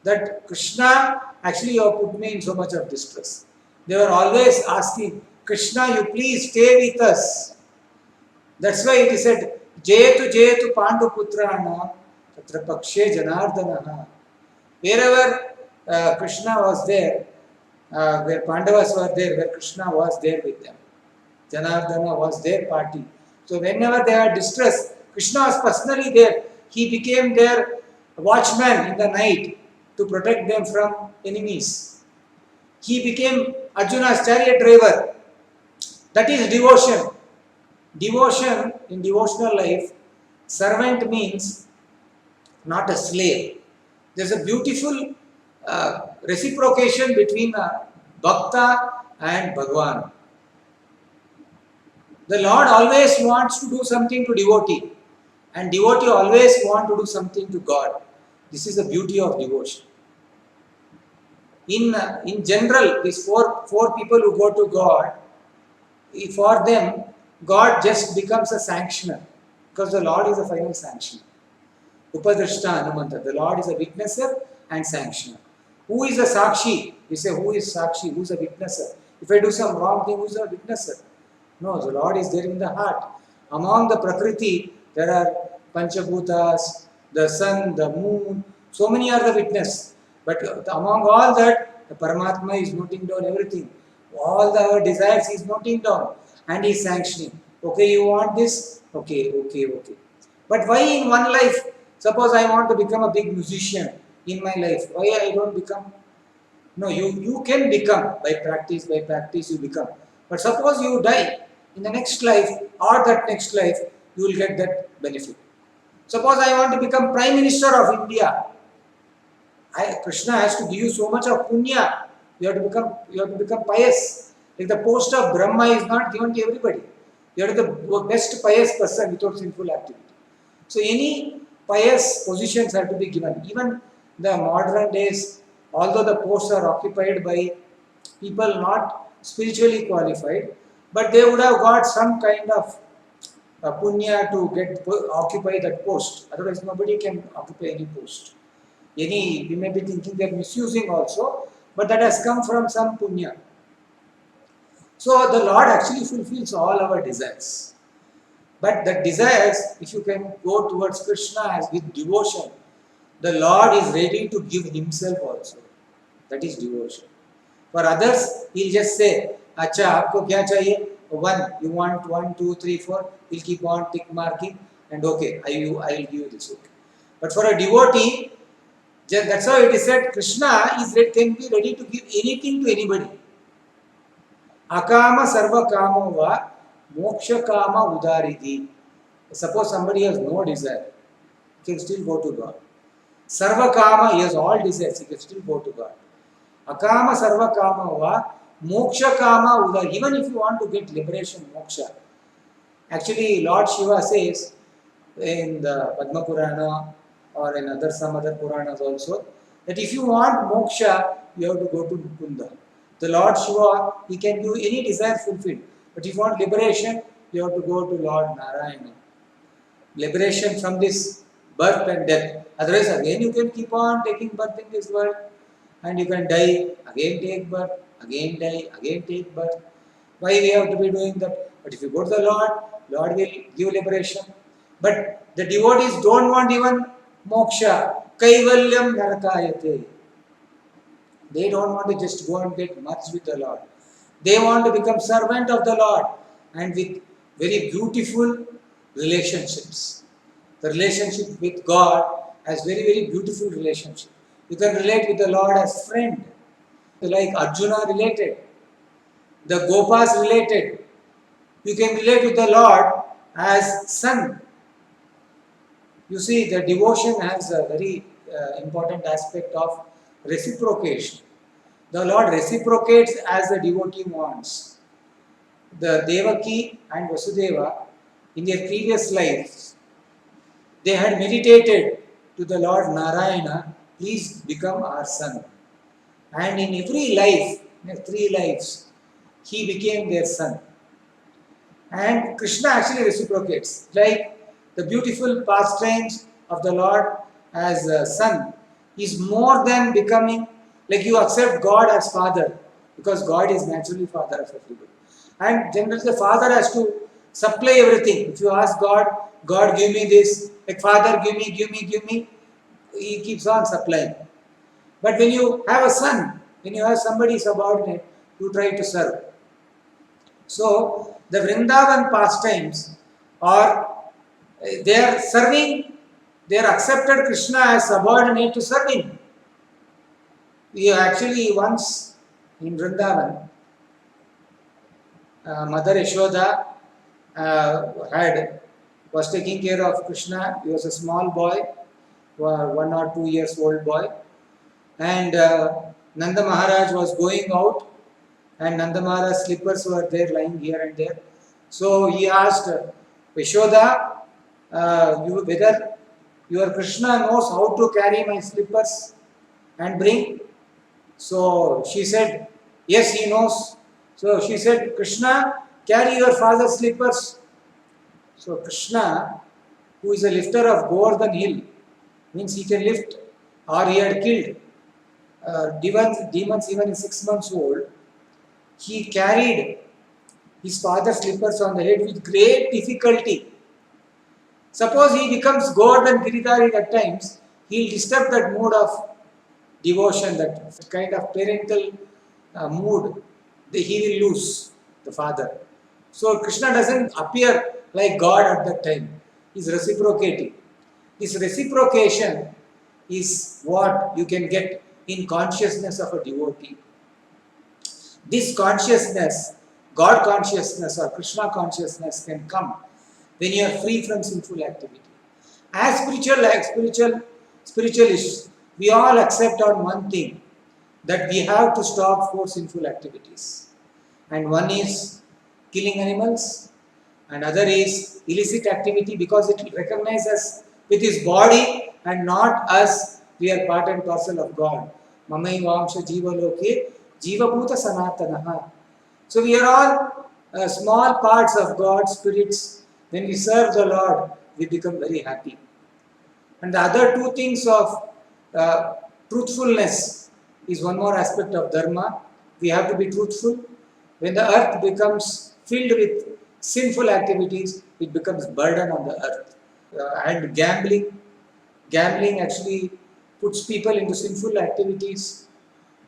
that Krishna, actually you have put me in so much of distress. They were always asking, Krishna, you please stay with us. That's why it is said, Jayetu Pandu Putrana Tatra Pakshe Janardanaha. Wherever Krishna was there, where Pandavas were there, where Krishna was there with them. Janardana was their party. So whenever they are distressed, Krishna was personally there. He became their watchman in the night to protect them from enemies. He became Arjuna's chariot driver. That is devotion. Devotion, in devotional life, servant means not a slave. There is a beautiful reciprocation between a Bhakta and Bhagwan. The Lord always wants to do something to devotee, and devotee always want to do something to God. This is the beauty of devotion. In general, these four people who go to God, for them, God just becomes a sanctioner, because the Lord is the final sanctioner. Upadrishta Anumanta, the Lord is a witnesser and sanctioner. Who is a Sakshi? We say, who is Sakshi? Who is a witnesser? If I do some wrong thing, who is a witnesser? No, the Lord is there in the heart. Among the Prakriti, there are Panchabhutas, the sun, the moon, so many are the witness. But among all that, the Paramatma is noting down everything. All our desires he is noting down and he is sanctioning. Okay, you want this? Okay. But why in one life? Suppose I want to become a big musician in my life. Why I don't become? No, you can become by practice you become. But suppose you die in the next life or that next life, you will get that benefit. Suppose I want to become Prime Minister of India. Krishna has to give you so much of punya. You have to become pious. Like the post of Brahma is not given to everybody. You are the best pious person without sinful activity. So any pious positions have to be given. Even the modern days, although the posts are occupied by people not spiritually qualified, but they would have got some kind of punya to occupy that post. Otherwise, nobody can occupy any post. We may be thinking they are misusing also, but that has come from some punya. So the Lord actually fulfills all our desires. But the desires, if you can go towards Krishna as with devotion, the Lord is ready to give himself also. That is devotion. For others, he'll just say, Acha, aapko kya chahiye? One, you want 1, 2, 3, 4. He'll keep on tick marking and okay, I will give you this. Okay. But for a devotee, that's how it is said, Krishna can be ready to give anything to anybody. Akama sarva kamo va moksha kama udaridhi. Suppose somebody has no desire, he can still go to God. Sarva kama, he has all desires, he can still go to God. Akama sarva kama va moksha kama udaridhi. Even if you want to get liberation, moksha. Actually, Lord Shiva says in the Padma Purana or in some other Puranas also, that if you want moksha, you have to go to Mukunda. The Lord Shiva, he can give any desire fulfilled. But if you want liberation, you have to go to Lord Narayana. Liberation from this birth and death. Otherwise, again you can keep on taking birth in this world. And you can die, again take birth, again die, again take birth. Why we have to be doing that? But if you go to the Lord, Lord will give liberation. But the devotees don't want even moksha. Kaivalyam narakayate. They don't want to just go and get merged with the Lord. They want to become servant of the Lord and with very beautiful relationships. The relationship with God has very, very beautiful relationship. You can relate with the Lord as friend. Like Arjuna related. The Gopas related. You can relate with the Lord as son. You see, the devotion has a very important aspect of reciprocation. The Lord reciprocates as the devotee wants. The Devaki and Vasudeva, in their previous lives, they had meditated to the Lord Narayana, please become our son. And in every life, in 3 lives, he became their son. And Krishna actually reciprocates, like the beautiful pastimes of the Lord as a son is more than becoming, like you accept God as father, because God is naturally father of everybody. And generally the father has to supply everything. If you ask God, God give me this, like father give me, he keeps on supplying. But when you have a son, when you have somebody subordinate, you try to serve. So the Vrindavan pastimes are, they are serving, they are accepted Krishna as subordinate to serving. We actually once in Vrindavan, Mother Yashoda was taking care of Krishna. He was a small boy, 1 or 2 years old boy, and Nanda Maharaj was going out and Nandamala's slippers were there lying here and there. So he asked Yashoda, whether your Krishna knows how to carry my slippers and bring. So she said, yes, he knows. So she said, Krishna, carry your father's slippers. So Krishna, who is a lifter of Govardhan hill, means he can lift, or he had killed demons even in 6 months old. He carried his father's slippers on the head with great difficulty. Suppose he becomes Govardhan Giridhari at times, he will disturb that mood of devotion, that kind of parental mood, he will lose the father. So Krishna doesn't appear like God at that time. He is reciprocating. This reciprocation is what you can get in consciousness of a devotee. This consciousness, God consciousness or Krishna consciousness can come when you are free from sinful activity. As spiritualists, we all accept on one thing, that we have to stop 4 sinful activities. And one is killing animals, and other is illicit activity, because it recognizes us with his body and not us. We are part and parcel of God. Mamai Vamsha Jiva Loke Jiva Bhuta Sanatanaha. So we are all small parts of God's spirits. When we serve the Lord, we become very happy. And the other 2 things of truthfulness is one more aspect of dharma. We have to be truthful. When the earth becomes filled with sinful activities, it becomes burden on the earth. And gambling actually puts people into sinful activities.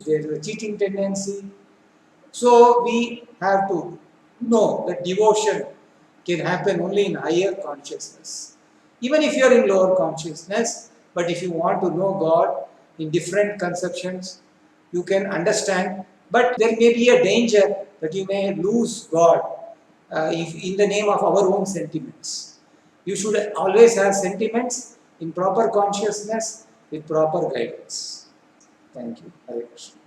There is a cheating tendency. So we have to know that devotion can happen only in higher consciousness. Even if you are in lower consciousness, but if you want to know God in different conceptions, you can understand. But there may be a danger that you may lose God if in the name of our own sentiments. You should always have sentiments in proper consciousness with proper guidance. Thank you. Hare Krishna.